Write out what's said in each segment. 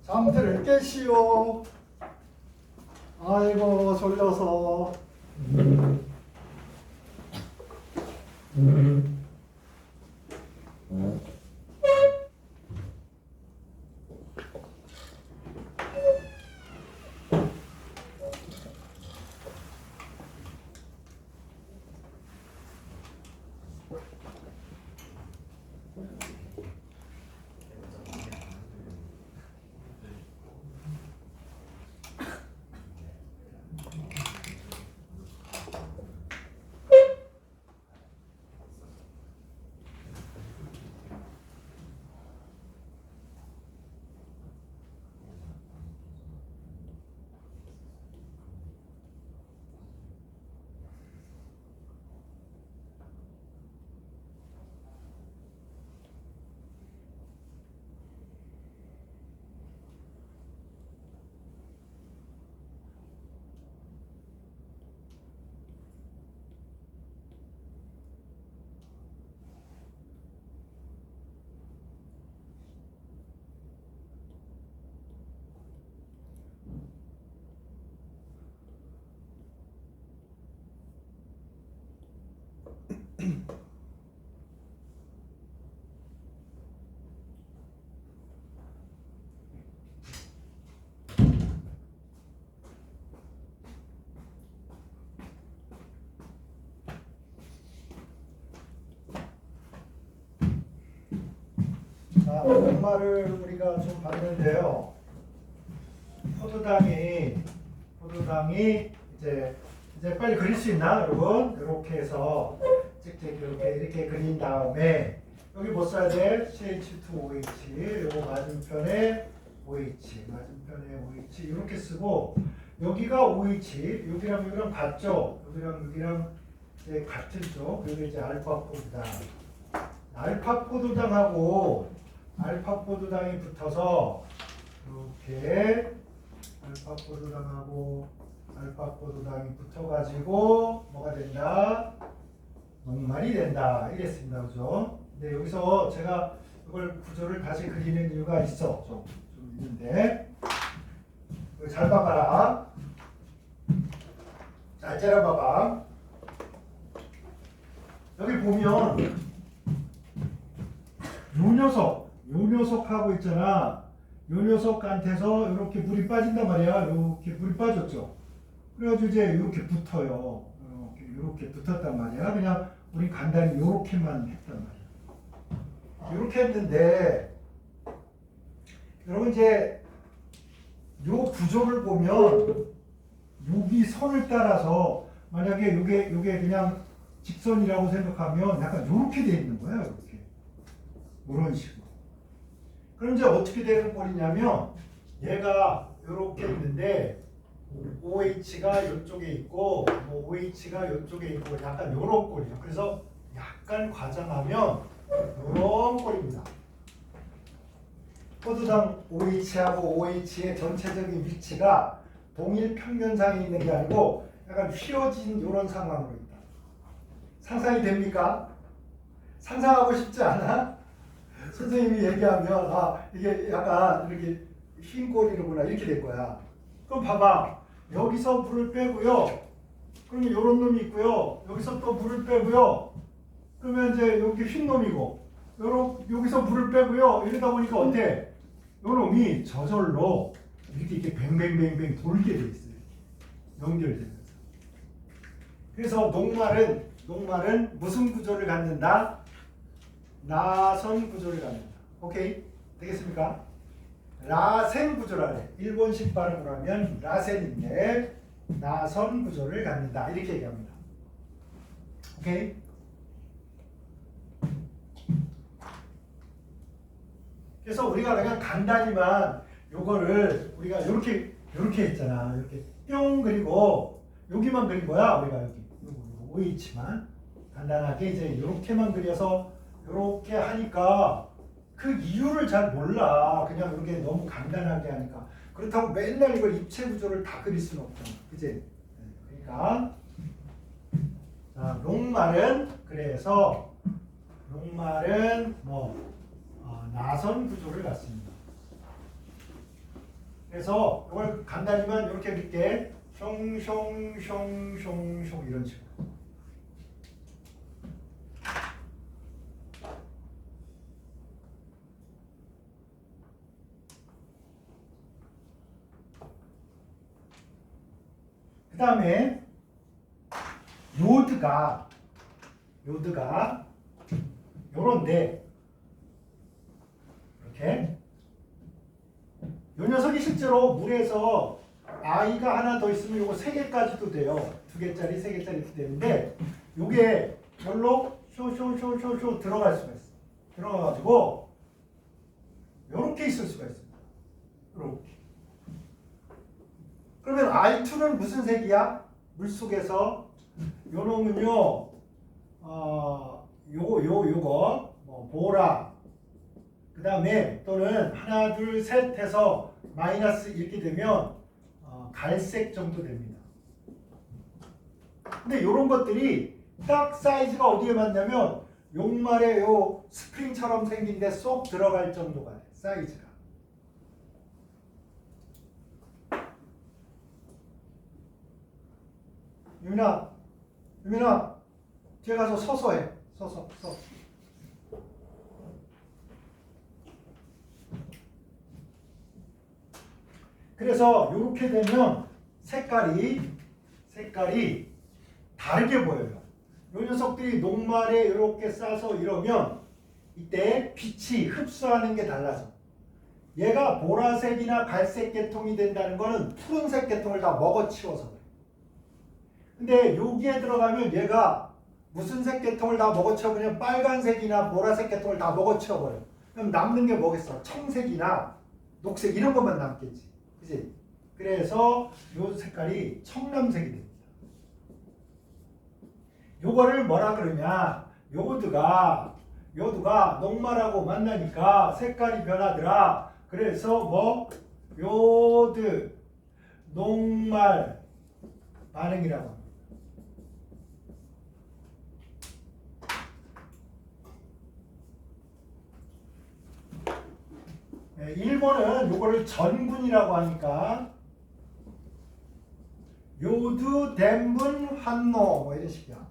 잠들을 깨시오. 아이고 졸려서. 자, 목말을 우리가 좀 봤는데요. 포도당이 이제 빨리 그릴 수 있나, 여러분? 이렇게 해서 찍찍 이렇게 그린 다음에 여기 뭐 써야 돼? CH2OH. 요거 맞은편에 OH, 이렇게 쓰고 여기가 OH, 여기랑 같죠? 여기랑 이제 같은 쪽. 그리고 이제 알파 포도당이 붙어서 이렇게 알파 포도당이 붙어가지고 뭐가 된다? 녹말이 된다. 이랬습니다. 그죠? 근데 여기서 제가 이걸 구조를 다시 그리는 이유가 있어. 좀 있는데. 잘 봐봐라. 잘 째려봐봐. 여기 보면 요 녀석하고 있잖아. 요 녀석한테서 이렇게 물이 빠진단 말이야. 이렇게 물이 빠졌죠. 그래가지고 이제 이렇게 붙어요. 이렇게 붙었단 말이야. 그냥 우리 간단히 이렇게만 했단 말이야. 이렇게 했는데 여러분 이제 요 구조를 보면 여기 선을 따라서 만약에 요게 그냥 직선이라고 생각하면 약간 이렇게 돼 있는 거야. 이렇게 이런 식으로. 그럼 이제 어떻게 되는 꼴이냐면 얘가 이렇게 있는데 OH가 이쪽에 있고 OH가 이쪽에 있고 약간 이런 꼴이에요. 그래서 약간 과장하면 이런 꼴입니다. 포도당 OH하고 OH의 전체적인 위치가 동일 평면상에 있는 게 아니고 약간 휘어진 이런 상황으로 있다. 상상이 됩니까? 상상하고 싶지 않아? 선생님이 얘기하면 이게 약간 이렇게 흰 꼴이구나 이렇게 될 거야. 그럼 봐봐. 여기서 물을 빼고요. 그러면 이런 놈이 있고요. 여기서 또 물을 빼고요. 그러면 이제 여기 흰 놈이고 여기서 물을 빼고요. 이러다 보니까 어때? 이 놈이 저절로 이렇게 뱅뱅뱅뱅 돌게 돼 있어요. 연결되면서. 그래서 녹말은 무슨 구조를 갖는다? 나선 구조를 갖는다. 오케이? 되겠습니까? 라센 구조라래. 일본식 발음으로 하면 라센인데 나선 구조를 갖는다. 이렇게 얘기합니다. 오케이? 그래서 우리가 그냥 간단히만 요거를 우리가 이렇게 했잖아. 이렇게 뿅 그리고 여기만 그린 거야. 우리가 여기 OH만 간단하게 이제 이렇게만 그려서 이렇게 하니까 그 이유를 잘 몰라. 그냥 이렇게 너무 간단하게 하니까. 그렇다고 맨날 이걸 입체 구조를 다 그릴 수는 없잖아. 그지? 그러니까 자, 롱말은 그래서 롱말은 나선 구조를 갖습니다. 그래서 이걸 간단히만 이렇게 그릴게. 숑숑숑숑숑 이런 식으로. 그 다음에 요드가 요런데 이렇게 요 녀석이 실제로 물에서 아이가 하나 더 있으면 요거 3개까지도 돼요. 2개짜리, 3개짜리도 되는데 요게 별로 쇼 들어갈 수가 있어. 들어가가지고 요렇게 있을 수가 있습니다. 요렇게. 그러면 R2는 무슨 색이야? 물속에서 요 놈은요 요거 보라 그 다음에 또는 하나 둘 셋 해서 마이너스 이렇게 되면 갈색 정도 됩니다. 근데 요런 것들이 딱 사이즈가 어디에 맞냐면 용말에 요 스프링처럼 생긴 데 쏙 들어갈 정도가 돼. 사이즈가. 유민아 뒤에 가서 서서 해. 서서. 그래서 이렇게 되면 색깔이 다르게 보여요. 이 녀석들이 녹말에 이렇게 싸서 이러면 이때 빛이 흡수하는 게 달라져. 얘가 보라색이나 갈색 계통이 된다는 거는 푸른색 계통을 다 먹어치워서 그래. 근데 여기에 들어가면 얘가 무슨 색 계통을 다 먹어치워버리면 빨간색이나 보라색 계통을 다 먹어치워버려. 그럼 남는 게 뭐겠어? 청색이나 녹색 이런 것만 남겠지. 그치? 그래서 요 색깔이 청남색이 됩니다. 요거를 뭐라 그러냐? 요드가 녹말하고 만나니까 색깔이 변하더라. 그래서 요드 녹말 반응이라고 합니다. 일본은 요거를 전분이라고 하니까 요드 덴분 환노 이런 식이야.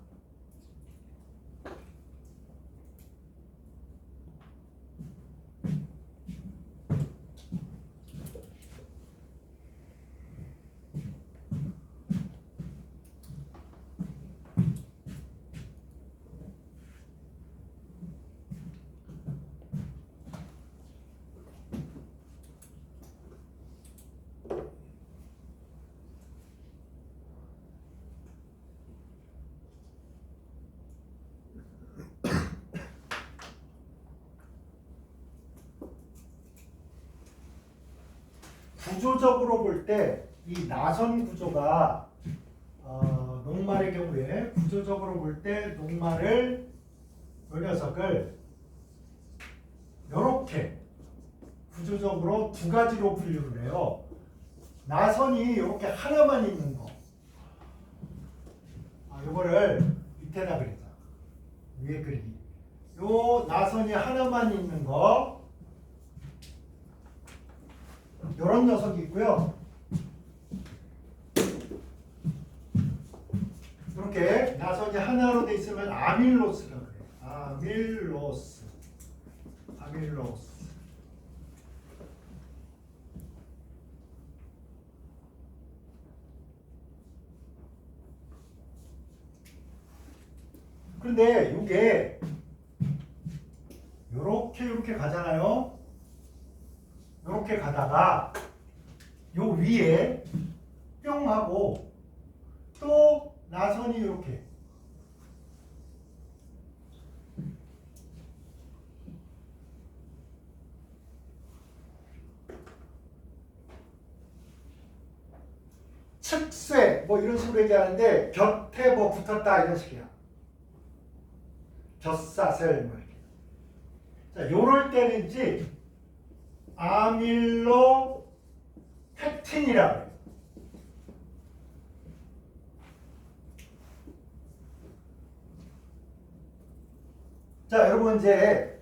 구조적으로 볼 때 이 나선 구조가 녹말의 경우에 구조적으로 볼 때 녹말을 이 녀석을 이렇게 구조적으로 두 가지로 분류를 해요. 나선이 이렇게 하나만 있는 거. 이거를 밑에다 그리자. 위에 그리기. 요 나선이 하나만 있는 거. 요런 녀석이 있고요. 이렇게 나선이 하나로 돼 있으면 아밀로스라고 그래요. 아밀로스. 그런데 이게 이렇게 가잖아요. 이렇게 가다가 요 위에 뿅 하고 또 나선이 이렇게 측쇠 뭐 이런 식으로 얘기하는데 곁에 뭐 붙었다 이런 식이야. 곁사슬 뭐 이렇게. 자, 요럴 때는 이제 아밀로 펙틴이라고 해요. 자, 여러분 이제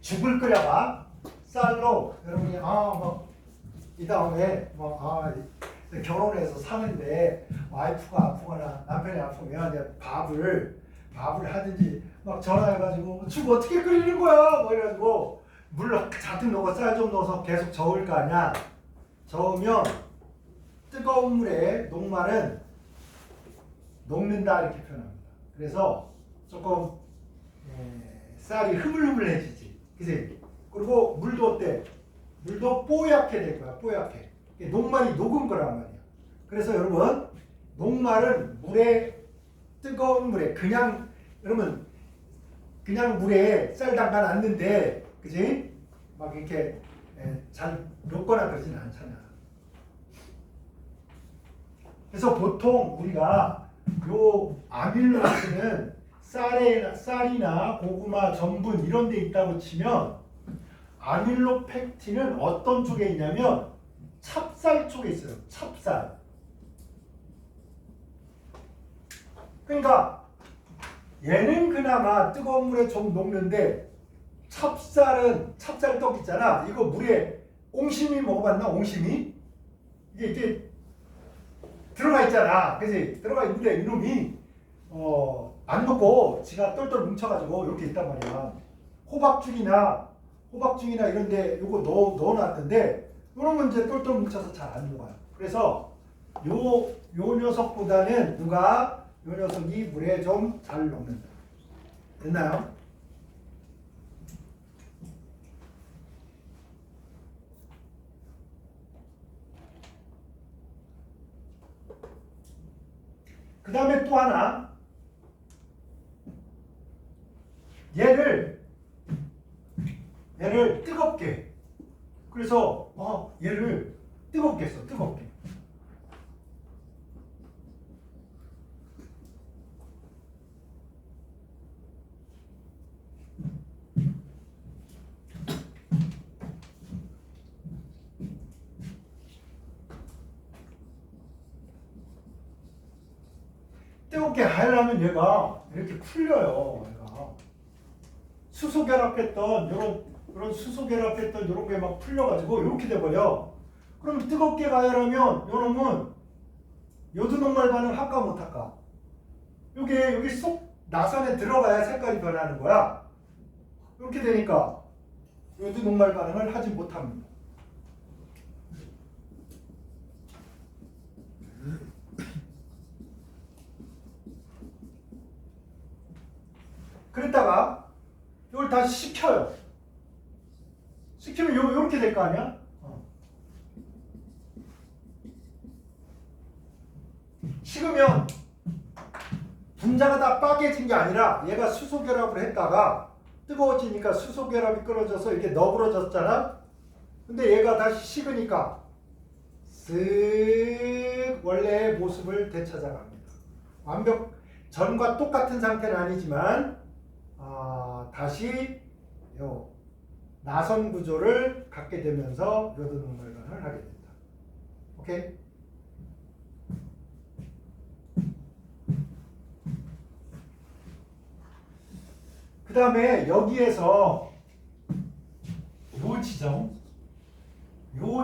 죽을 끓여봐. 쌀로 여러분이 이 다음에 결혼해서 사는데 와이프가 아프거나 남편이 아프면 이제 밥을 하든지 막 전화해가지고 죽 어떻게 끓이는 거야? 뭐 이래가지고 물 잔뜩 넣고 쌀 좀 넣어서 계속 저을 거 아니야. 저으면 뜨거운 물에 녹말은 녹는다 이렇게 표현합니다. 그래서 조금 쌀이 흐물흐물해지지. 그치? 그리고 물도 어때? 물도 뽀얗게 될 거야. 뽀얗게. 녹말이 녹은 거란 말이야. 그래서 여러분 녹말은 물에 뜨거운 물에 여러분 그냥 물에 쌀 담가 놨는데 그지? 막 이렇게 잘 녹거나 그러진 않잖아. 그래서 보통 우리가 요 아밀로스는 쌀이나 고구마, 전분 이런 데 있다고 치면 아밀로펙틴은 어떤 쪽에 있냐면 찹쌀 쪽에 있어요. 찹쌀. 그러니까 얘는 그나마 뜨거운 물에 좀 녹는데 찹쌀떡 있잖아. 이거 물에 옹심이 먹어봤나? 옹심이? 이게 들어가 있잖아. 그치? 들어가 있는데 이놈이 안 먹고 지가 똘똘 뭉쳐가지고 이렇게 있단 말이야. 호박죽이나 이런데 요거 넣어놨는데 요놈은 이제 똘똘 뭉쳐서 잘 안 녹아요. 그래서 요 녀석보다는 요 녀석이 물에 좀 잘 녹는다. 됐나요? 그 다음에 또 하나. 얘를 뜨겁게. 그래서 얘를 뜨겁게 써. 뜨겁게. 뜨겁게 하려면 얘가 이렇게 풀려요. 얘가 수소결합했던 이런 게 막 풀려가지고 이렇게 돼버려. 그럼 뜨겁게 가열하면 요놈은 요드녹말 반응 할까 못할까? 여기 쏙 나선에 들어가야 색깔이 변하는 거야. 이렇게 되니까 요드녹말 반응을 하지 못합니다. 그랬다가 이걸 다시 식혀요. 식히면 요렇게 될 거 아니야? 식으면 분자가 다 빠개진 게 아니라 얘가 수소결합을 했다가 뜨거워지니까 수소결합이 끊어져서 이렇게 너부러졌잖아? 근데 얘가 다시 식으니까 쓱 원래의 모습을 되찾아갑니다. 완벽 전과 똑같은 상태는 아니지만 다시 요 나선 구조를 갖게 되면서 요드녹말반응을 하게 된다. 오케이? 그 다음에 여기에서 요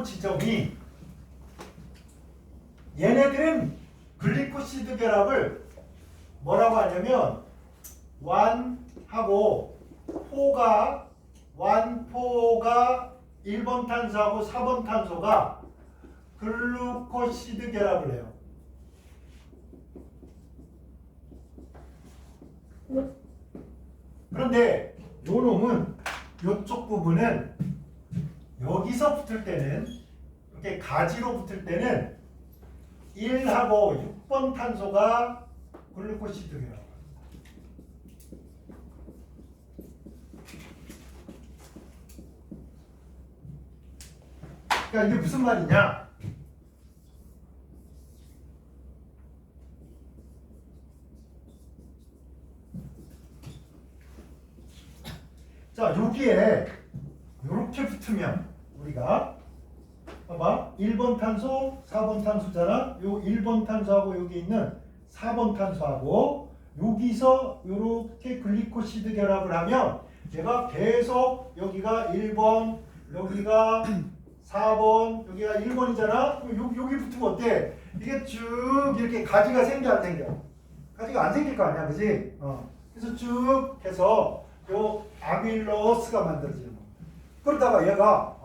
지점이 얘네들은 글리코시드 결합을 뭐라고 하냐면 완포가 1번 탄소하고 4번 탄소가 글루코시드 결합을 해요. 그런데 요 놈은 이쪽 부분은 여기서 붙을 때는 이렇게 가지로 붙을 때는 1하고 6번 탄소가 글루코시드 결합. 그러니까 이게 무슨 말이냐? 자, 여기에 이렇게 붙으면 우리가 봐봐. 1번 탄소, 4번 탄소잖아. 요 1번 탄소하고 여기 있는 4번 탄소하고 여기서 이렇게 글리코시드 결합을 하면 얘가 계속 여기가 1번, 여기가 4번, 여기가 1번이잖아. 여기 붙으면 어때? 이게 쭉 이렇게 가지가 생겨 안 생겨? 가지가 안 생길 거 아니야, 그지? 그래서 쭉 해서 요 아밀로스가 만들어지는 거. 그러다가 얘가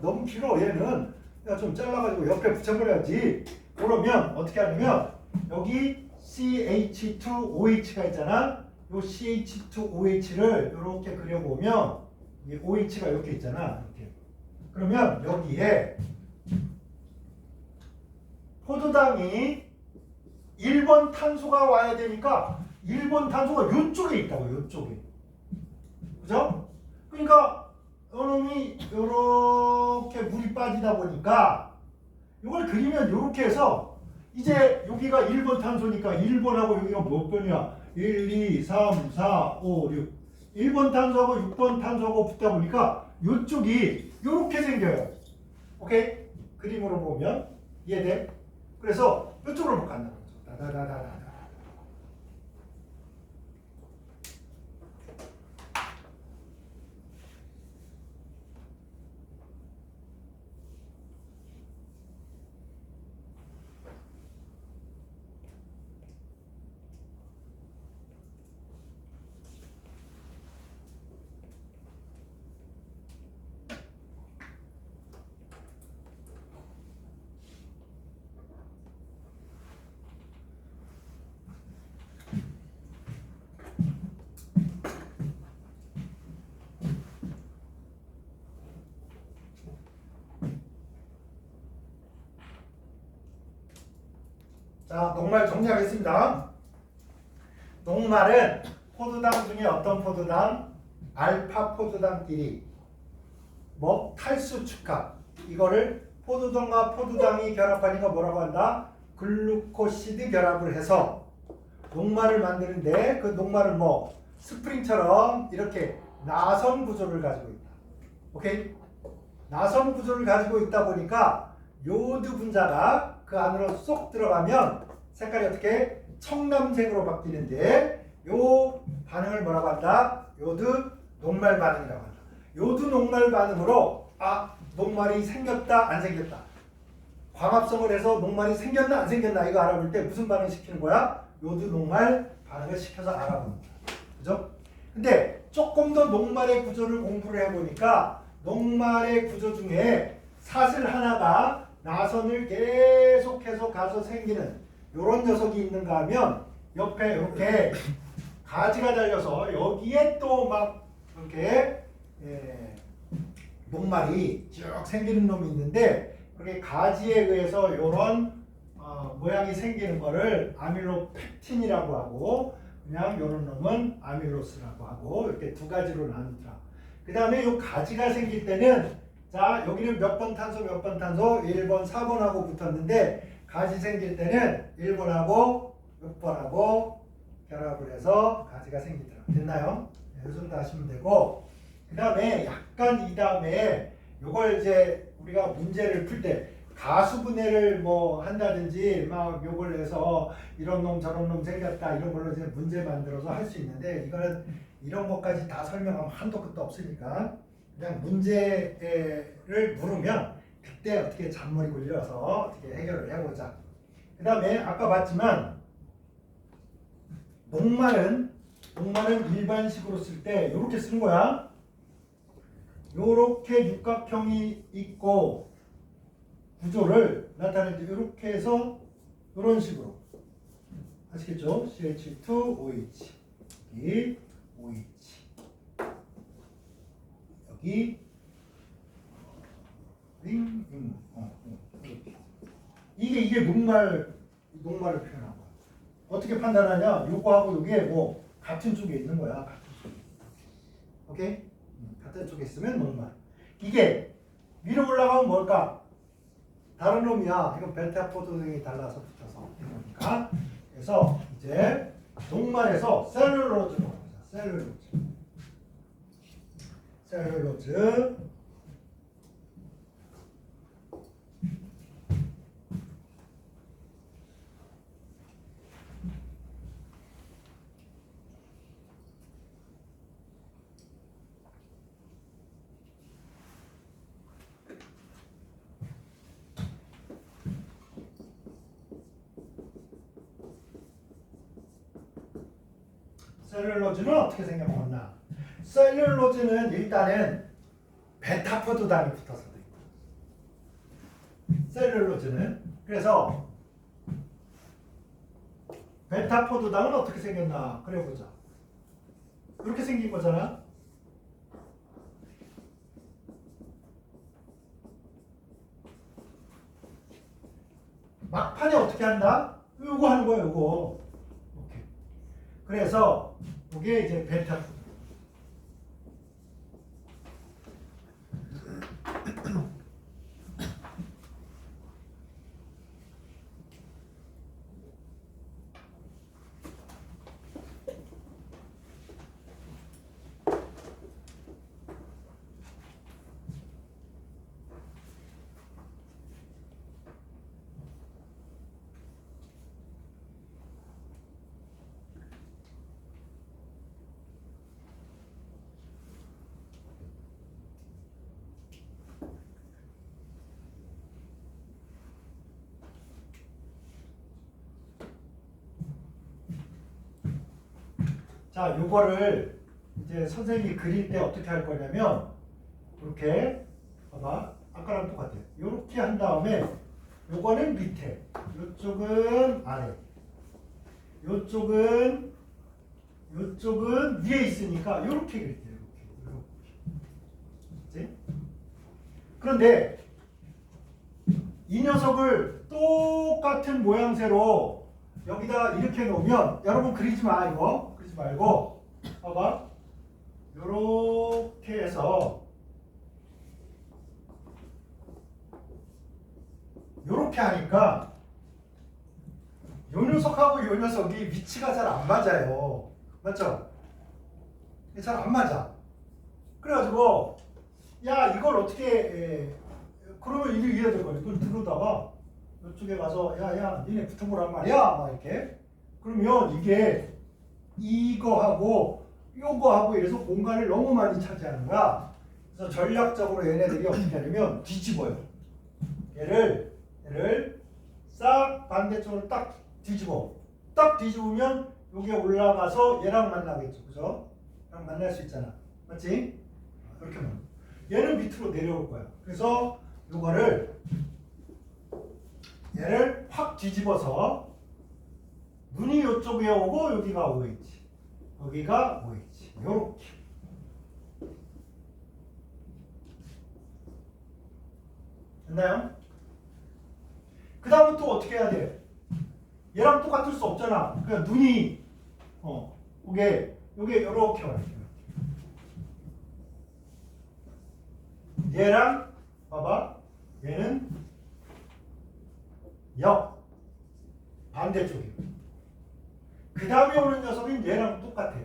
너무 길어 얘는 좀 잘라가지고 옆에 붙여버려야지. 그러면 어떻게 하냐면 여기 CH2OH가 있잖아. 요 CH2OH를 이렇게 그려보면 이 OH가 이렇게 있잖아. 이렇게. 그러면 여기에 포도당이 1번 탄소가 와야 되니까 1번 탄소가 이쪽에 있다고. 이쪽에. 그죠? 그러니까 이놈이 이렇게 물이 빠지다 보니까 이걸 그리면 이렇게 해서 이제 여기가 1번 탄소니까 1번하고 여기가 몇 번이야? 1, 2, 3, 4, 5, 6 1번 탄소하고 6번 탄소하고 붙다 보니까 이쪽이 이렇게 생겨요. 오케이? 그림으로 보면 이해돼? 그래서 이쪽으로 간다는 거죠. 다다다다다. 자, 녹말 정리하겠습니다. 녹말은 포도당 중에 어떤 포도당? 알파 포도당끼리 탈수 축합. 이거를 포도당과 포도당이 결합하니까 뭐라고 한다? 글루코시드 결합을 해서 녹말을 만드는데 그 녹말은 스프링처럼 이렇게 나선 구조를 가지고 있다. 오케이? 나선 구조를 가지고 있다 보니까 요드 분자가 그 안으로 쏙 들어가면 색깔이 어떻게 청남색으로 바뀌는데 요 반응을 뭐라고 한다? 요드 녹말 반응이라고 한다. 요드 녹말 반응으로 녹말이 생겼다 안 생겼다. 광합성을 해서 녹말이 생겼나 안 생겼나 이거 알아볼 때 무슨 반응 시키는 거야? 요드 녹말 반응을 시켜서 알아보는 거야. 그죠? 근데 조금 더 녹말의 구조를 공부를 해보니까 녹말의 구조 중에 사슬 하나가 나선을 계속해서 가서 생기는 이런 녀석이 있는가 하면 옆에 이렇게 가지가 달려서 여기에 또 막 이렇게 녹말이 쭉 생기는 놈이 있는데 그렇게 가지에 의해서 이런 모양이 생기는 거를 아밀로펙틴이라고 하고 그냥 이런 놈은 아밀로스라고 하고 이렇게 두 가지로 나누더라. 그 다음에 이 가지가 생길 때는 자 여기는 몇 번 탄소 몇 번 탄소 1번 4번하고 붙었는데 가지 생길 때는 1번하고 6번하고 결합을 해서 가지가 생기더라. 됐나요? 네, 이 정도 하시면 되고 그 다음에 약간 이 다음에 요걸 이제 우리가 문제를 풀 때 가수분해를 한다든지 막 요걸 해서 이런 놈 저런 놈 생겼다 이런 걸로 이제 문제 만들어서 할 수 있는데 이거는 이런 것까지 다 설명하면 한도 끝도 없으니까 그냥 문제를 물으면 그때 어떻게 잔머리 굴려서 어떻게 해결을 해보자. 그 다음에 아까 봤지만 녹말은 일반식으로 쓸 때 이렇게 쓰는 거야. 요렇게 육각형이 있고 구조를 나타낼 때 이렇게 해서 이런 식으로 아시겠죠? CH2OH 이 OH 여기 이게 녹말을 표현한 거야. 어떻게 판단하냐? 요거하고 요게 뭐 같은 쪽에 있는 거야. 같은 쪽에. 오케이? 같은 쪽에 있으면 녹말. 이게 위로 올라가면 뭘까? 다른 놈이야. 이건 벤타포드 등이 달라서 붙어서 이러니까. 그래서 이제 녹말에서 셀룰로즈로 가보자. 셀룰로즈. 셀룰로즈는 어떻게 생겨먹었나? 셀룰로즈는 일단은 베타포드당이 붙어서 돼. 셀룰로즈는 그래서 베타포드당은 어떻게 생겼나? 그려보자. 이렇게 생긴 거잖아. 막판에 어떻게 한다? 요거 하는 거야, 요거. 오케이. 그래서 이게 이제 베타포드. 자, 요거를 이제 선생님이 그릴 때 어떻게 할 거냐면 이렇게 봐봐. 아까랑 똑같아. 이렇게 한 다음에 요거는 밑에, 요쪽은 아래, 요쪽은 위에 있으니까 이렇게 그릴게요. 이렇게. 그런데 이 녀석을 똑같은 모양새로 여기다 이렇게 놓으면 여러분 그리지 마 이거. 그리지 말고 봐봐. 요렇게 해서 요렇게 하니까 요 녀석하고 요 녀석이 위치가 잘 안 맞아요. 맞죠? 잘 안 맞아. 그래가지고 야 이걸 어떻게 그러면 이게 이해야 될 거야. 이걸 들어다가 이쪽에 가서 야야 니네 붙어보란 말이야 막 이렇게. 그러면 이게 이거하고 요거하고 이래서 공간을 너무 많이 차지하는 거야. 그래서 전략적으로 얘네들이 어떻게 하냐면 뒤집어요. 얘를 싹 반대쪽으로 딱 뒤집어. 딱 뒤집으면 여기에 올라가서 얘랑 만나겠죠. 그죠? 얘랑 만날 수 있잖아. 맞지? 이렇게 하면 얘는 밑으로 내려올 거야. 그래서 얘를 확 뒤집어서 눈이 이쪽에 오고 여기가 OH. 여기가 OH. 요렇게. 됐나요? 그 다음은 또 어떻게 해야 돼? 얘랑 똑같을 수 없잖아. 그러니까 눈이 요게 요렇게 와요. 얘랑 봐봐. 얘는 반대쪽이에요. 그 다음에 오는 녀석은 얘랑 똑같아.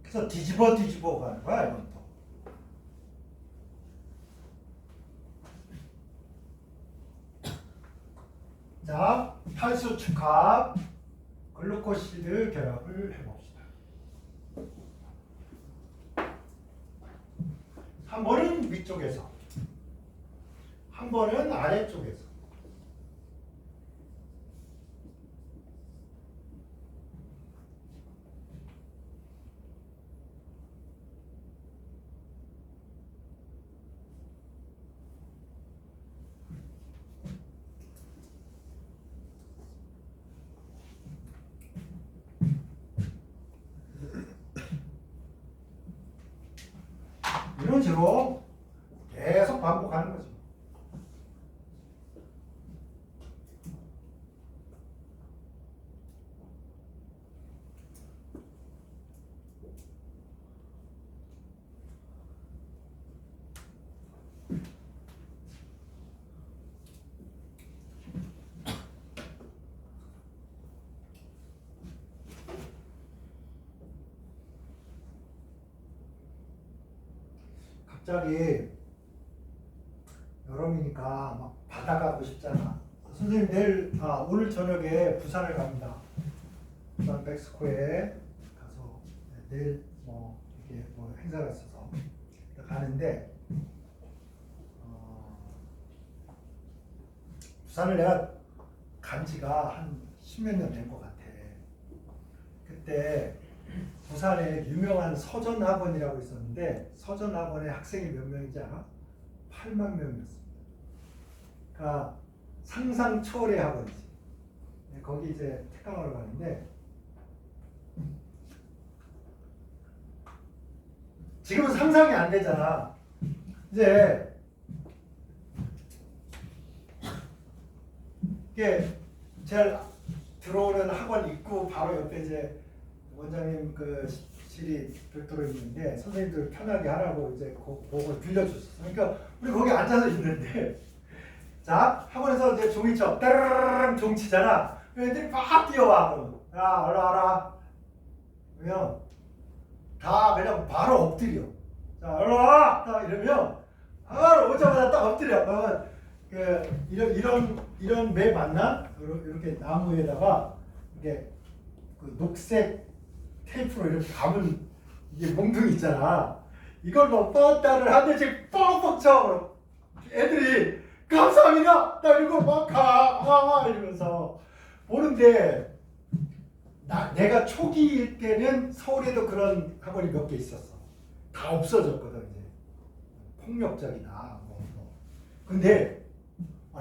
그래서 뒤집어 가는 거야, 이건 또. 자, 탈수 축합 글루코시드 결합을 해봅시다. 한 번은 위쪽에서 한 번은 아래쪽에서. 이런 식으로 계속 반복하는 거죠. 갑자기 여름이니까 막 바다 가고 싶잖아. 선생님 오늘 저녁에 부산을 갑니다. 부산 멕시코에 가서 내일 이게 행사가 있어서 가는데 부산을 내가 간 지가 한 10몇 년 된 것 같아. 그때 부산에 유명한 서전학원이라고 있었는데 서전학원의 학생이 몇 명인지 알아? 8만 명이었습니다. 그러니까 상상 초월의 학원이지. 거기 이제 특강하러 가는데 지금은 상상이 안 되잖아. 이제 이게 제일 들어오는 학원 입구 바로 옆에 이제 원장님 그 실이 별도로 있는데 선생님들 편하게 하라고 이제 그걸 빌려줬어. 그러니까 우리 거기 앉아서 있는데 자 학원에서 이제 종이쳐 따르르르 종치잖아. 애들이 막 뛰어와. 그러면 야 얼른 와라. 그러면 다 그냥 바로 엎드려. 자 얼른 와. 이러면 바로 오자마자 딱 엎드려. 그러면 이런 매 맞나? 이렇게 나무에다가 이게 그 녹색 테이프로 이렇게 감은 이게 몽둥이 있잖아. 이걸로 뻗다를 한 대씩 뻥뻥 쳐. 애들이 감사합니다. 나 이러고 막 가. 이러면서 보는데 내가 초기일 때는 서울에도 그런 학원이 몇 개 있었어. 다 없어졌거든 이제. 폭력적이나 근데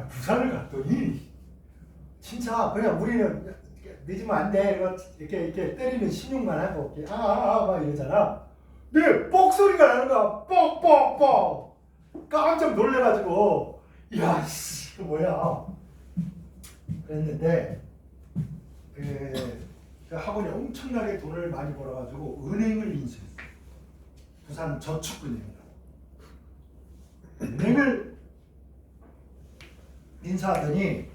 부산을 갔더니 진짜 그냥 우리는 늦으면 안 돼. 이렇게 때리는 신용만 하고 막 이러잖아. 근데 뻑 소리가 나는 거야. 뻑뻑뻑. 깜짝 놀래가지고 야 씨 이거 뭐야. 그랬는데 그 학원이 엄청나게 돈을 많이 벌어가지고 은행을 인수했어. 부산 저축은행이라고. 은행을 인수하더니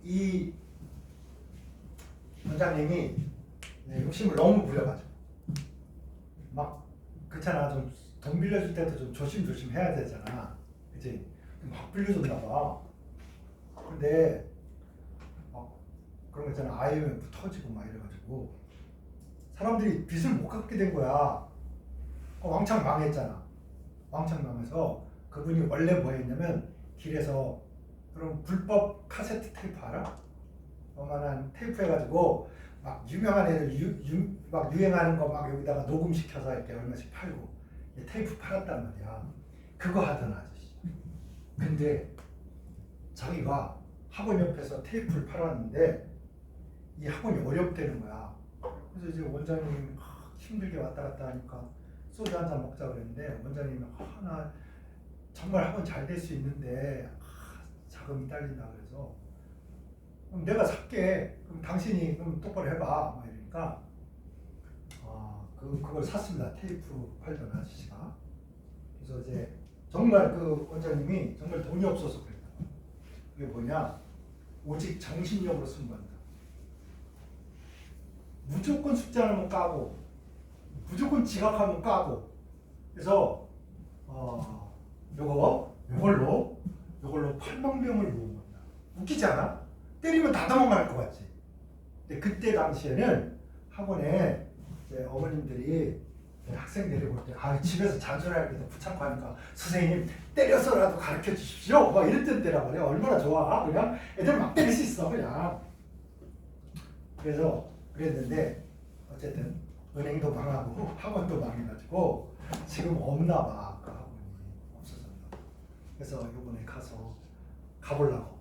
이 원장님이 욕심을 너무 부려가지고 막 그렇잖아. 좀 돈 빌려줄 때도 좀 조심조심 해야 되잖아. 그치? 막 빌려줬나 봐. 근데 막 그런 거 있잖아. IMF 터지고 막 이래가지고 사람들이 빚을 못 갚게 된 거야. 왕창 망했잖아. 왕창 망해서 그분이 원래 뭐 했냐면 길에서 그럼 불법 카세트 테이프 알아? 어만한 테이프 해가지고 막 유명한 애들 막 유행하는 거 막 여기다가 녹음시켜서 이렇게 얼마씩 팔고 테이프 팔았단 말이야. 그거 하던 아저씨. 근데 자기가 학원 옆에서 테이프를 팔았는데 이 학원이 어렵다는 거야. 그래서 이제 원장님이 힘들게 왔다 갔다 하니까 소주 한잔 먹자 그랬는데 원장님이 나 정말 학원 잘 될 수 있는데 자금이 딸린다 그래서 그럼 내가 살게. 그럼 당신이 그럼 똑바로 해봐. 막 이러니까 그걸 샀습니다. 테이프 팔던 아저씨가. 그래서 이제 정말 그 원장님이 정말 돈이 없어서 그랬다. 그게 뭐냐? 오직 정신력으로 승부한다. 무조건 숙제 안 하면 까고, 무조건 지각하면 까고. 그래서 요걸로 8만 병을 모은 겁니다. 웃기지 않아? 때리면 다 도망갈 것 같지. 근데 그때 당시에는 학원에 이제 어머님들이 학생 내려볼 때 집에서 잔소리할 때도 붙잡고 하니까 선생님 때려서라도 가르쳐 주십시오. 막 이랬던 때란 말이야. 얼마나 좋아. 그냥 애들 막 때릴 수 있어 그냥. 그래서 그랬는데 어쨌든 은행도 망하고 학원도 망해가지고 지금 없나 봐. 그 학원이 없어졌나 봐. 그래서 이번에 가보려고.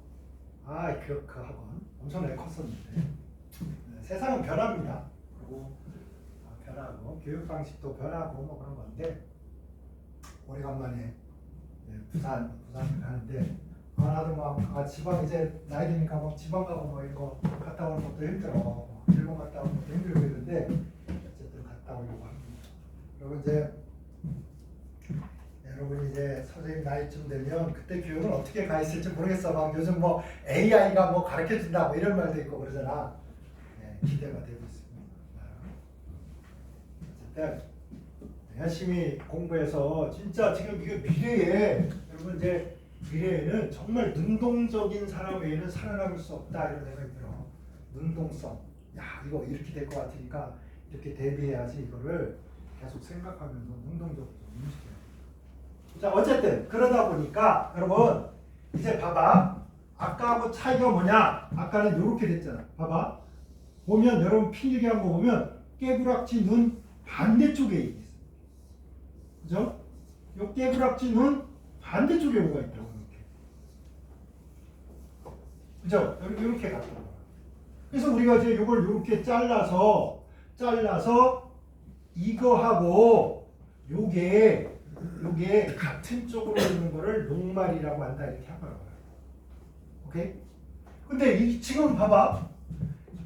그 학원 엄청나게 컸었는데 세상은 변합니다. 그리고 변하고 교육 방식도 변하고 뭐 그런 건데 오래간만에 부산 가는데 나도 막 지방 이제 나이 드니까 막 지방 가고 뭐 이거 갔다 오는 것도 힘들어. 일본 갔다 오는 것도 힘들고 이런데 어쨌든 갔다 오려고 합니다. 그리고 이제 여러분이 이제 선생님 나이쯤 되면 그때 교육은 어떻게 가 있을지 모르겠어. 막 요즘 뭐 AI가 뭐 가르쳐 준다 뭐 이런 말도 있고 그러잖아. 기대가 되고 있습니다. 어쨌든 열심히 공부해서 진짜 지금 이게 미래에 여러분 이제 미래에는 정말 능동적인 사람 외에는 살아남을 수 없다 이런 생각이 들어. 능동성. 야 이거 이렇게 될 것 같으니까 이렇게 대비해야지 이거를 계속 생각하면서 능동적으로 움직여야 돼. 자 어쨌든 그러다 보니까 여러분 이제 봐봐. 아까하고 차이가 뭐냐? 아까는 이렇게 됐잖아. 봐봐. 보면 여러분 필기한 거 보면 깨부락지 눈 반대쪽에 있어. 그죠? 요 깨부락지 눈 반대쪽에 뭐가 있다고 이렇게. 그죠? 이렇게 갔다 와. 그래서 우리가 이제 이걸 이렇게 잘라서 이거하고 요게 같은 쪽으로 있는 거를 녹말이라고 한다 이렇게 하더라고요. 오케이? 근데 지금 봐봐.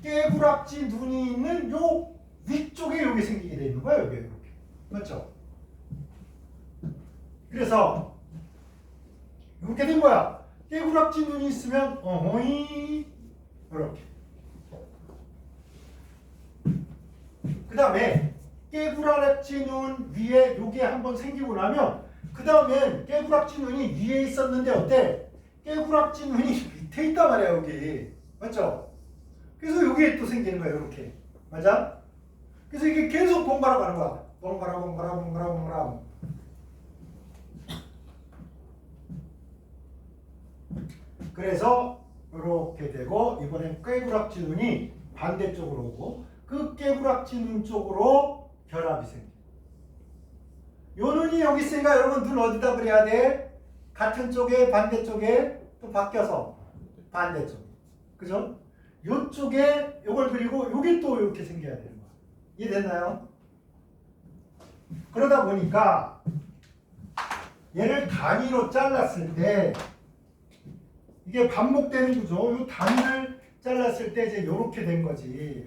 깨부락지 눈이 있는 요 위쪽에 여기 생기게 돼 있는 거야, 여기 이렇게. 맞죠? 그래서 이렇게 된 거야. 깨부락지 눈이 있으면 어허이 이렇게. 그 다음에 깨부락지 눈 위에 요게 한번 생기고 나면 그 다음엔 깨부락지 눈이 위에 있었는데 어때? 깨부락지 눈이 밑에 있단 말이야 여기. 맞죠? 그래서 여기에 또 생기는 거야 이렇게. 맞아? 그래서 이게 계속 번갈아 가는 거야. 번갈아. 그래서 이렇게 되고 이번엔 깨부락지 눈이 반대쪽으로 오고 그 깨부락지 눈 쪽으로 결합이 생겨. 요 눈이 여기 있으니까 여러분 눈 어디다 그려야 돼? 같은 쪽에 반대쪽에 또 바뀌어서 반대쪽. 그죠? 요쪽에 요걸 그리고 요게 또 이렇게 생겨야 되는 거야. 이해됐나요? 그러다 보니까 얘를 단위로 잘랐을 때 이게 반복되는 구조. 요 단위를 잘랐을 때 이제 요렇게 된 거지.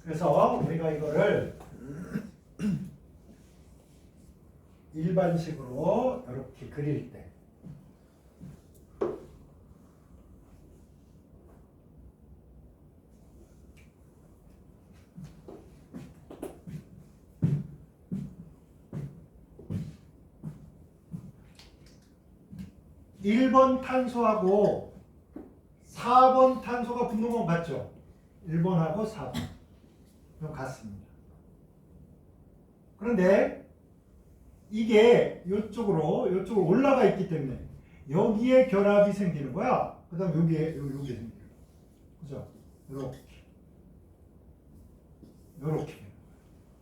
그래서 우리가 이거를 일반식으로 이렇게 그릴 때 (1번) 탄소하고 (4번) 탄소가 붙는 건 맞죠? 1번하고 4번 그럼 같습니다. 그런데 이게 이쪽으로 올라가 있기 때문에 여기에 결합이 생기는 거야. 그 다음 여기에 요게 생기는 거야. 그죠? 요렇게.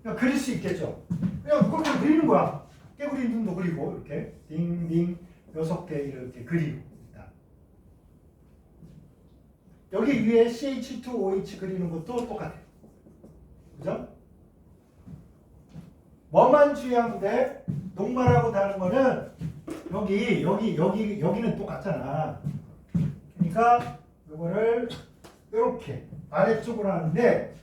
그냥 그릴 수 있겠죠? 그냥 그걸 그리는 거야. 깨구리 눈도 그리고 이렇게 딩딩 6개 이렇게 그리고 일단. 여기 위에 CH2OH 그리는 것도 똑같아. 그죠? 뭐만 주의하면 돼? 녹말하고 다른 거는 여기는 똑같잖아. 그러니까 이거를 이렇게 아래쪽으로 하는데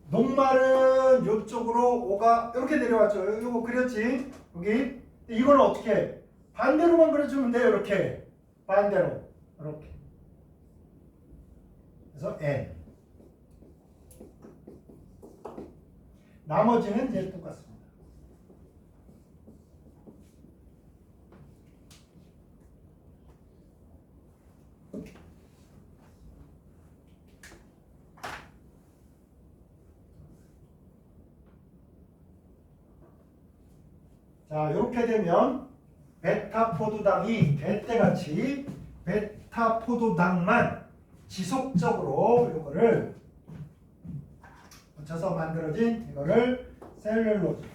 녹말은 이쪽으로 오가 이렇게 내려왔죠. 이거 그렸지? 여기 이거는 어떻게 해? 반대로만 그려주면 돼요. 이렇게 반대로 이렇게. 그래서 N. 나머지는 이제 똑같습니다. 자, 이렇게 되면 베타 포도당이 될 때같이 베타 포도당만 지속적으로 이거를 붙여서 만들어진 이거를 셀룰로즈.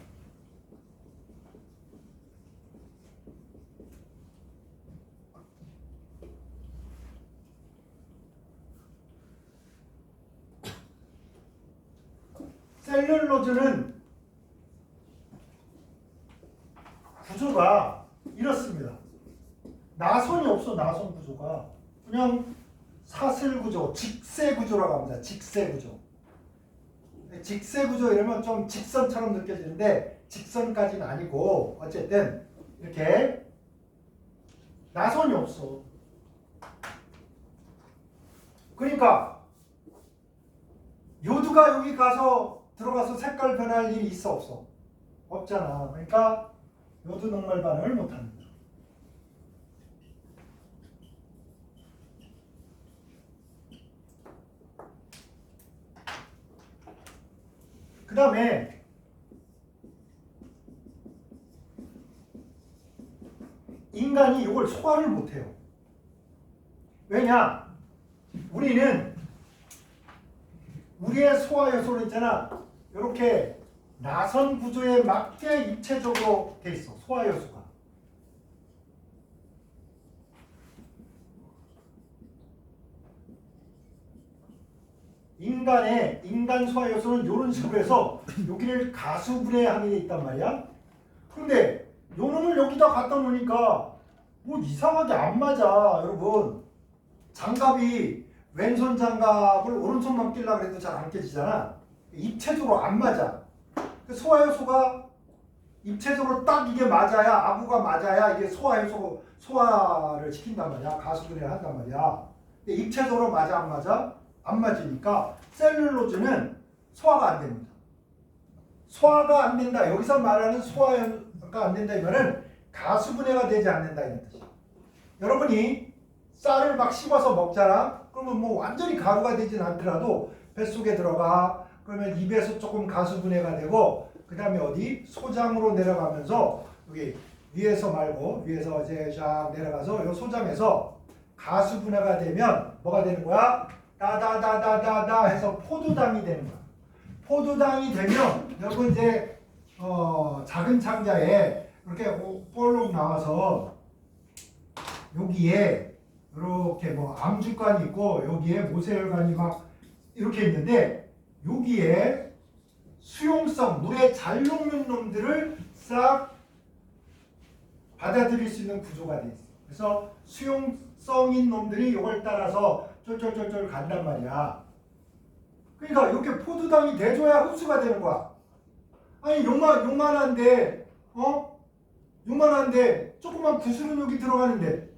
셀룰로즈는 구조가 이렇습니다. 나선이 없어. 나선 구조가 그냥 사슬 구조, 직세 구조라고 합니다. 직세 구조. 직세 구조 이러면 좀 직선처럼 느껴지는데 직선까지는 아니고 어쨌든 이렇게 나선이 없어. 그러니까 요두가 여기 가서 들어가서 색깔 변할 일이 있어 없어? 없잖아. 그러니까 요두 녹말 반응을 못합니다. 그 다음에 인간이 이걸 소화를 못해요. 왜냐? 우리는 우리의 소화 요소는 있잖아. 이렇게 나선 구조에 맞게 입체적으로 돼 있어. 소화 요소가. 인간 소화 요소는 이런 식으로 해서 여기를 가수분해하게 돼 있단 말이야. 그런데 요 놈을 여기다 갖다 놓으니까 뭐 이상하게 안 맞아, 여러분. 장갑이 왼손 장갑을 오른손만 끼려고 해도 잘 안 끼지잖아. 입체적으로 안 맞아. 소화효소가 입체적으로 딱 이게 맞아야, 아구가 맞아야 이게 소화효소 소화를 시킨단 말이야. 가수분해를 한단 말이야. 근데 입체적으로 맞아 안 맞아? 안 맞으니까 셀룰로즈는 소화가 안 됩니다. 소화가 안 된다. 여기서 말하는 소화가 안 된다 이거는 가수분해가 되지 않는다 이런 뜻이야. 여러분이 쌀을 막 씹어서 먹잖아. 그러면 뭐 완전히 가루가 되진 않더라도 뱃속에 들어가. 그러면 입에서 조금 가수분해가 되고 그 다음에 어디? 소장으로 내려가면서 여기 위에서 말고 위에서 이제 쫙 내려가서 이 소장에서 가수분해가 되면 뭐가 되는 거야? 다다다다다다 해서 포도당이 되는 거야. 포도당이 되면 여러분 이제 작은 창자에 이렇게 볼록 나와서 여기에 이렇게 뭐 암주관이 있고 여기에 모세혈관이 막 이렇게 있는데 여기에 수용성 물에 잘 녹는 놈들을 싹 받아들일 수 있는 구조가 돼 있어. 그래서 수용성인 놈들이 이걸 따라서 쫄쫄쫄쫄 간단 말이야. 그러니까 이렇게 포도당이 돼줘야 흡수가 되는 거야. 아니 요만한데 요만한데 조그만 구슬은 여기 들어가는데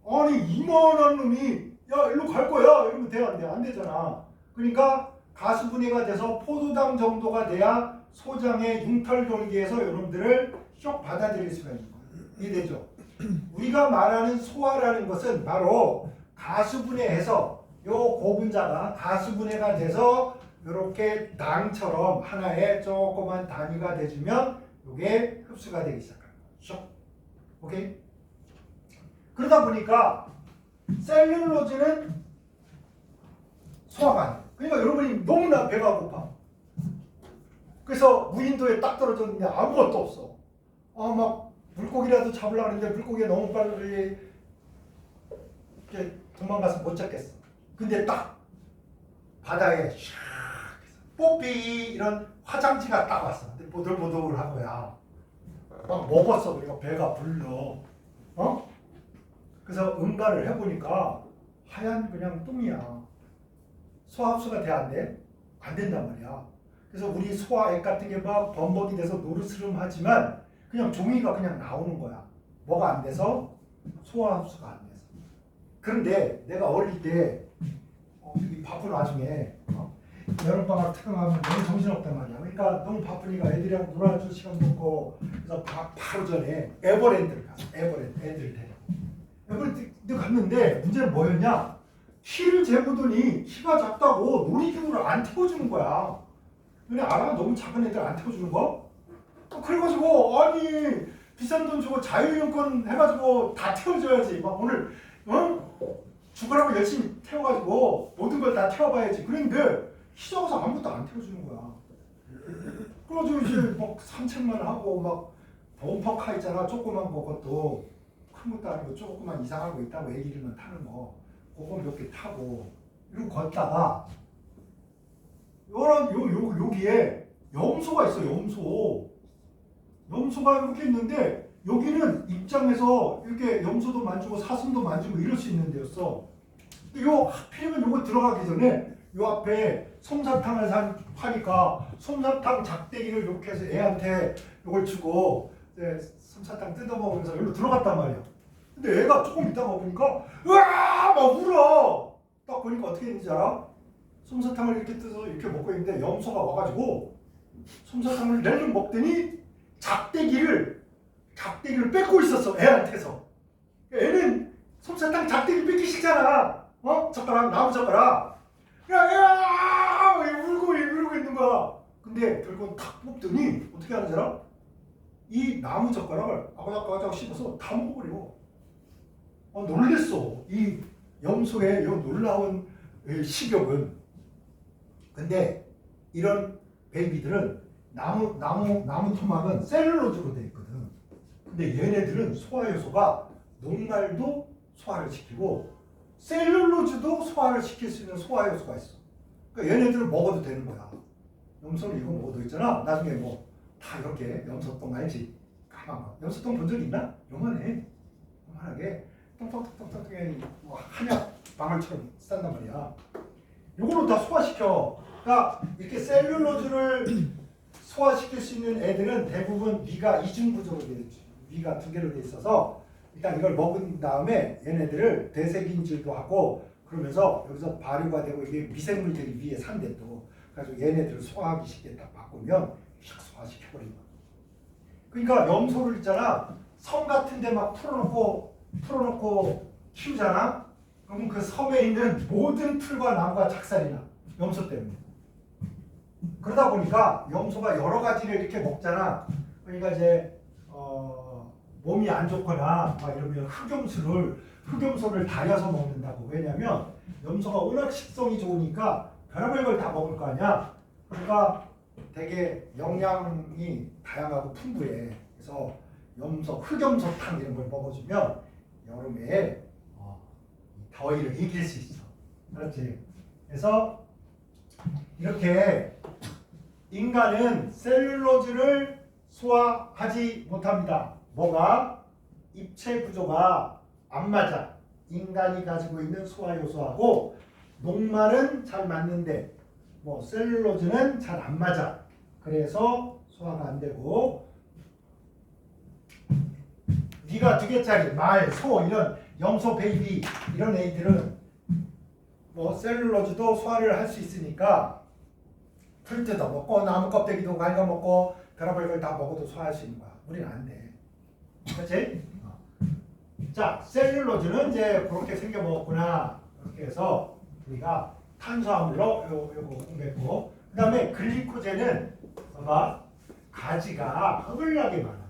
아니 이만한 놈이 야 일로 갈 거야 이러면 돼 안 돼? 안 되잖아. 그러니까 가수분해가 돼서 포도당 정도가 돼야 소장의 융털돌기에서 여러분들을 쏙 받아들일 수가 있는 거예요. 이해되죠? 우리가 말하는 소화라는 것은 바로 가수분해해서 요 고분자가 가수분해가 돼서 이렇게 당처럼 하나의 조그만 단위가 돼주면 이게 흡수가 되기 시작합니다. 쏙. 오케이? 그러다 보니까 셀룰로즈는 소화가 안 돼요. 그러니까 여러분이 너무나 배가 고파. 그래서 무인도에 딱 떨어졌는데 아무것도 없어. 막 물고기라도 잡으려고 하는데 물고기가 너무 빨리 이렇게 도망가서 못 잡겠어. 근데 딱 바다에 샥 뽀삐 이런 화장지가 딱 왔어. 근데 보들보들한 거야. 막 먹었어. 그러니까 배가 불러. 그래서 응가를 해보니까 하얀 그냥 똥이야. 소화흡수가 돼 안 돼? 안 된단 말이야. 그래서 우리 소화액 같은 게 막 범벅이 돼서 노르스름하지만 그냥 종이가 그냥 나오는 거야. 뭐가 안 돼서? 소화흡수가 안 돼서. 그런데 내가 어릴 때 이 바쁜 와중에 여름방학 특강하면 너무 정신없단 말이야. 그러니까 너무 바쁘니까 애들이랑 놀아줄 시간도 없고 그래서 바로 전에 에버랜드를 갔어. 에버랜드 애들 데리고. 에버랜드 갔는데 문제는 뭐였냐? 키를 재보더니 키가 작다고 놀이기구를 안 태워주는 거야. 너네 알아? 너무 작은 애들 안 태워주는 거? 그래가지고 아니 비싼 돈 주고 자유이용권 해가지고 다 태워줘야지. 막 오늘 죽으라고 열심히 태워가지고 모든 걸 다 태워봐야지. 그런데 키 작아서 아무것도 안 태워주는 거야. 그래가지고 이제 막 산책만 하고 막 범퍼카 있잖아. 조그만 것도 큰 것도 아니고 조그만 이상한 거 있다고 애기들만 타는 거. 그거 몇 개 타고 이러고 걷다가 여기에 염소가 있어. 염소가 이렇게 있는데 여기는 입장에서 이렇게 염소도 만지고 사슴도 만지고 이럴 수 있는 데였어. 하필이면 요거 들어가기 전에 요 앞에 솜사탕을 파니까 솜사탕 작대기를 이렇게 해서 애한테 요걸 주고 솜사탕 뜯어먹으면서 여기로 들어갔단 말이야. 근데 애가 조금 있다가 보니까 으아! 막 울어. 딱 보니까 어떻게 했는지 알아? 솜사탕을 이렇게 뜯어서 이렇게 먹고 있는데 염소가 와가지고 솜사탕을 내를 먹더니 작대기를 뺏고 있었어. 애한테서. 애는 솜사탕 작대기 뺏기 싫잖아. 젓가락, 나무 젓가락. 야, 울고 있는 거야. 근데 들고 탁 뽑더니 어떻게 하는지 알아? 이 나무 젓가락을 아가작아가작 씹어서 다 먹어버려. 놀랬어. 이 염소의 이 놀라운 식욕은. 근데 이런 베이비들은 나무 토막은 셀룰로즈로 되어 있거든. 근데 얘네들은 소화 요소가 녹말도 소화를 시키고 셀룰로즈도 소화를 시킬 수 있는 소화 요소가 있어. 그러니까 얘네들을 먹어도 되는 거야. 염소는 이거 먹어도 있잖아. 나중에 뭐 다 이렇게 염소똥 알지? 가만 봐. 염소똥 본 적 있나? 요만하게 똥똥똥똥똥 뭐 한약 방울처럼 싼단 말이야. 요거로 다 소화시켜. 그러니까 이렇게 셀룰로즈를 소화시킬 수 있는 애들은 대부분 위가 이중구조로 되어 있지. 위가 두 개로 되어 있어서 일단 이걸 먹은 다음에 얘네들을 되새김질도 하고 그러면서 여기서 발효가 되고 이게 미생물들이 위에 산대 또. 그래서 얘네들을 소화하기 쉽게 딱 바꾸면 샥 소화시켜버린 거야. 그러니까 염소를 있잖아. 섬 같은 데 막 풀어놓고 키우잖아. 그러면 그 섬에 있는 모든 풀과 나무가 작살이 나. 염소 때문에. 그러다 보니까 염소가 여러 가지를 이렇게 먹잖아. 그러니까 이제 몸이 안 좋거나 막 이러면 흑염소를 달여서 먹는다고. 왜냐면 염소가 워낙 식성이 좋으니까 별의별 걸 다 먹을 거 아니야. 그러니까 되게 영양이 다양하고 풍부해. 그래서 흑염소탕 이런 걸 먹어주면 여름에 더위를 이길 수 있어. 그렇지? 그래서 이렇게 인간은 셀룰로즈를 소화하지 못합니다. 뭐가? 입체 구조가 안 맞아. 인간이 가지고 있는 소화 요소하고 녹말은 잘 맞는데 셀룰로즈는 잘 안 맞아. 그래서 소화가 안 되고 위가 2개짜리 말, 소 이런 염소 베이비 이런 애들은 셀룰로즈도 소화를 할 수 있으니까 풀 뜯어 먹고 나무 껍데기도 갈가 먹고 별의별 걸 다 먹어도 소화할 수 있는 거야. 우리는 안 돼. 그렇지? 자, 셀룰로즈는 이제 그렇게 생겨 먹었구나. 이렇게 해서 우리가 탄수화물로 요거 공부했고, 그 다음에 글리코젠은 봐봐, 가지가 허블나게 많아.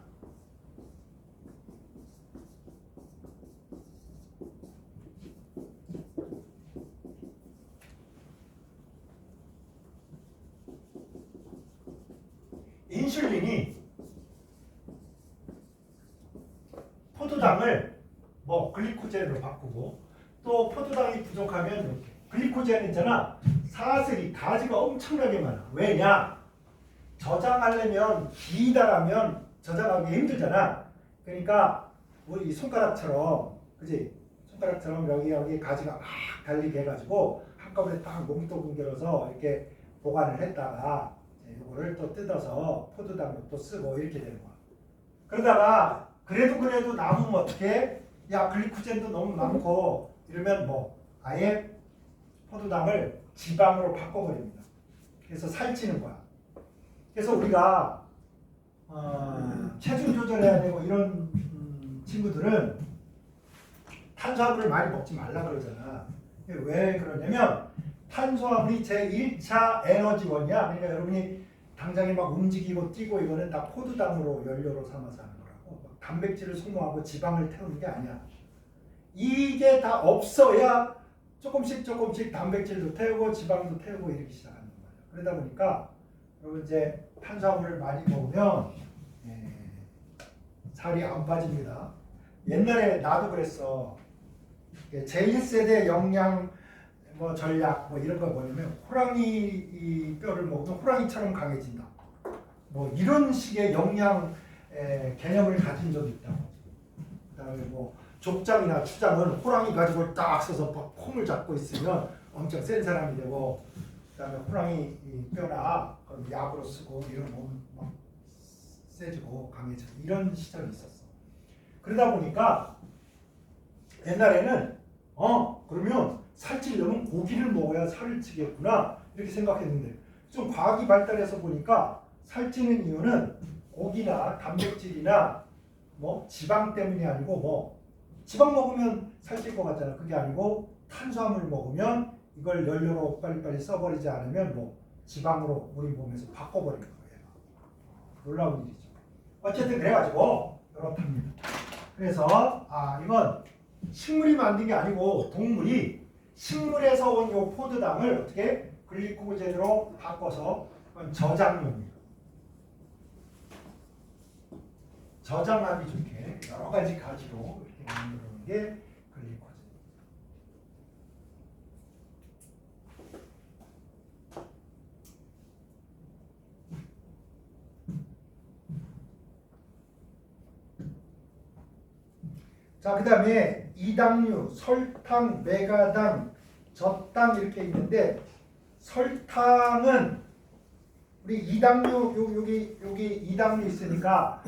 인슐린이 포도당을 글리코젠으로 바꾸고, 또 포도당이 부족하면 이렇게 글리코젠 있잖아. 사슬이 가지가 엄청나게 많아. 왜냐? 저장하려면 기다라면 저장하기 힘들잖아. 그러니까 우리 손가락처럼, 그지? 손가락처럼 여기 가지가 막 달리게 해가지고 한꺼번에 딱 몽또 뭉개서 이렇게 보관을 했다가 이거를 또 뜯어서 포도당으로 또 쓰고 이렇게 되는 거야. 그러다가 그래도 남으면 어떻게? 야, 글리코젠도 너무 많고 이러면 뭐 아예 포도당을 지방으로 바꿔버립니다. 그래서 살찌는 거야. 그래서 우리가 체중 조절해야 되고 이런 친구들은 탄수화물을 많이 먹지 말라 그러잖아. 왜 그러냐면 탄수화물이 제1차 에너지원이야. 그러니까 여러분이 당장에 막 움직이고 뛰고 이거는 다 포도당으로 연료로 삼아서 하는 거라고. 단백질을 소모하고 지방을 태우는 게 아니야. 이게 다 없어야 조금씩 단백질도 태우고 지방도 태우고 이렇게 시작하는 거예요. 그러다 보니까 여러분 이제 탄수화물을 많이 먹으면 살이 안 빠집니다. 옛날에 나도 그랬어. 제1세대 영양 뭐 전략 뭐 이런 거 뭐냐면 호랑이 뼈를 먹으면 호랑이처럼 강해진다. 뭐 이런 식의 영양 개념을 가진 적이 있다고. 그다음에 뭐 족장이나 추장은 호랑이 가지고 딱 서서 폼을 잡고 있으면 엄청 센 사람이 되고, 그다음에 호랑이 뼈나 약으로 쓰고 이런 몸 막 세지고 강해지고 이런 시절이 있었어. 그러다 보니까 옛날에는 그러면 살찌려면 고기를 먹어야 살을 찌겠구나 이렇게 생각했는데 좀 과학이 발달해서 보니까 살찌는 이유는 고기나 단백질이나 뭐 지방 때문이 아니고 뭐 지방 먹으면 살찔 것 같잖아. 그게 아니고 탄수화물 먹으면 이걸 연료로 빨리빨리 써버리지 않으면 뭐 지방으로 우리 몸에서 바꿔버리는 거예요. 놀라운 일이죠. 어쨌든 그래가지고 이렇답니다. 그래서 이건 식물이 만든 게 아니고 동물이 식물에서 온 요 포도당을 어떻게 글리코젠으로 바꿔서 저장용이에요. 저장하기 좋게 여러 가지 가지로 이렇게 만드는 게 글리코젠. 자, 그 다음에 이당류, 설탕, 메가당, 젖당 이렇게 있는데 설탕은 우리 이당류 여기 이당류 있으니까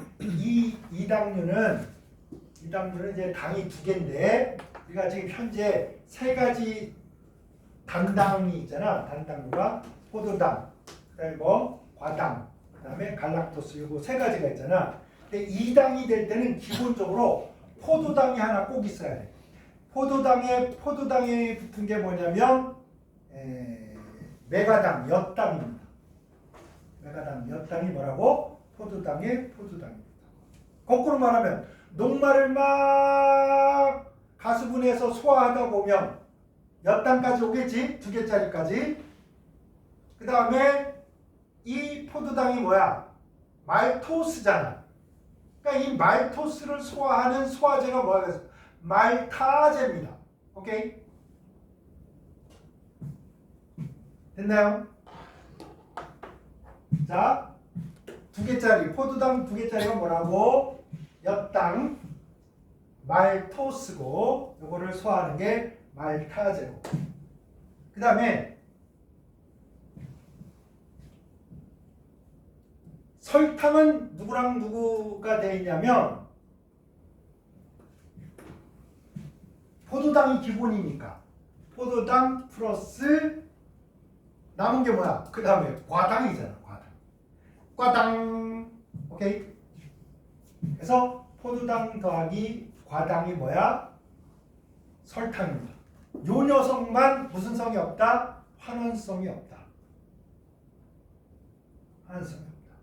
이당류는 이제 당이 두 개인데 우리가 지금 현재 세 가지 단당이 있잖아. 단당류가 포도당, 그다음에 뭐 과당, 그다음에 갈락토스 요거 세 가지가 있잖아. 근데 이당이 될 때는 기본적으로 포도당이 하나 꼭 있어야 돼. 포도당에 붙은 게 뭐냐면 메가당, 엿당입니다. 메가당, 엿당이 뭐라고? 포도당입니다. 거꾸로 말하면 녹말을 막 가수분해서 소화하다 보면 엿당까지 오겠지? 2개짜리까지. 그 다음에 이 포도당이 뭐야? 말토스잖아. 그러니까 이 말토스를 소화하는 소화제가 뭐야? 말타제입니다. 오케이? 됐나요? 자, 2개짜리 포도당 2개짜리가 뭐라고? 엿당, 말토스고 요거를 소화하는 게 말타제고. 그 다음에 설탕은 누구랑 누구가 되어 있냐면 포도당이 기본이니까 포도당 플러스 남은 게 뭐야? 그 다음에 과당이잖아. 과당. 오케이? 그래서 포도당 더하기 과당이 뭐야? 설탕입니다. 요 녀석만 무슨 성이 없다? 환원성이 없다. 환원성이 없다.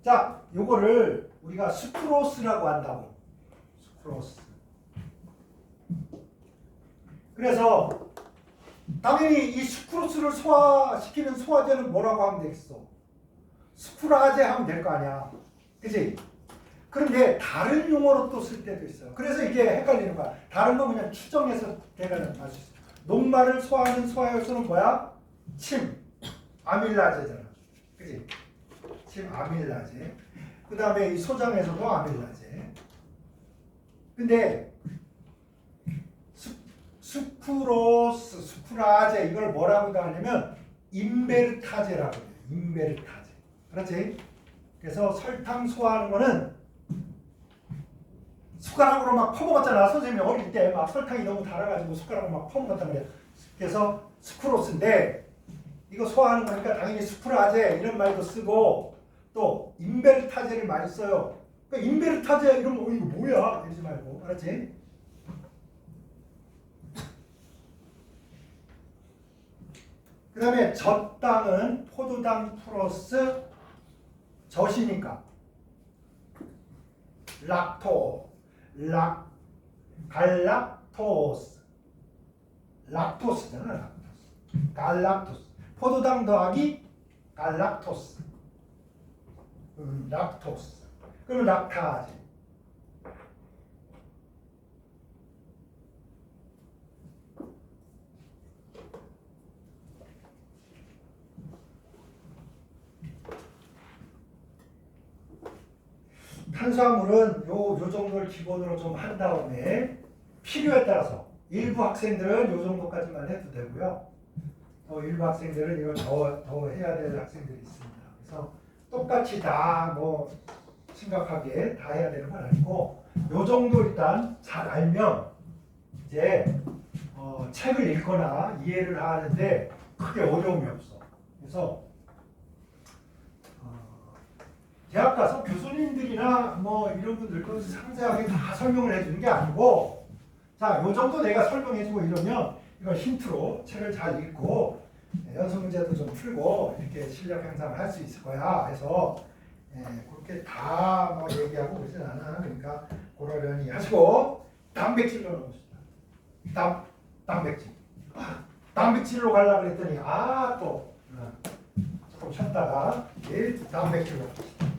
자, 요거를 우리가 수크로스라고 한다고. 수크로스. 그래서 당연히 이 수크로스를 소화시키는 소화제는 뭐라고 하면 되겠어? 수크라제 하면 될 거 아니야. 그치? 그런데 다른 용어로 또 쓸 때도 있어요. 그래서 이게 헷갈리는 거야. 다른 거 그냥 추정해서 대가를 알 수 있어. 녹말을 소화하는 소화효소는 뭐야? 침, 아밀라제잖아. 그치? 침, 아밀라제. 그 다음에 이 소장에서도 아밀라제. 근데 수크로스, 수크라제 이걸 뭐라고 하냐면 인베르타제라고 해요. 인베르타제. 그렇지? 그래서 설탕 소화하는 거는 숟가락으로 막 퍼먹었잖아. 선생님이 어릴 때 막 설탕이 너무 달아가지고 숟가락으로 막 퍼먹었단 말이야. 그래서 스크로스인데 이거 소화하는 거니까 당연히 수프라제 이런 말도 쓰고 또 인베르타제를 많이 써요. 그러니까 인베르타제 이러면 이거 뭐야? 이러지 말고 알았지? 그 다음에 젖당은 포도당 플러스 젖이니까 갈락토스 락토스잖아. 갈락토스 포도당 더하기 갈락토스 락토스 그러면 락타제. 탄수화물은 요 정도를 기본으로 좀 한 다음에 필요에 따라서 일부 학생들은 요 정도까지만 해도 되고요. 일부 학생들은 이걸 더 해야 될 학생들이 있습니다. 그래서 똑같이 다 뭐 심각하게 다 해야 되는 건 아니고 요 정도 일단 잘 알면 이제 책을 읽거나 이해를 하는데 크게 어려움이 없어. 그래서 대학 가서 교수님들이나 뭐 이런 분들 그 상세하게 다 설명을 해주는 게 아니고 자, 요 정도 내가 설명해주고 이러면 이걸 힌트로 책을 잘 읽고 연습 문제도 좀 풀고 이렇게 실력 향상을 할 수 있을 거야. 그래서 그렇게 다 뭐 얘기하고 그러진 않아. 그러니까 그러려니 하시고 단백질로 넘어갑시다. 단백질. 단백질로 가려고 그랬더니 또 조금 쉬었다가 단백질로 갑시다.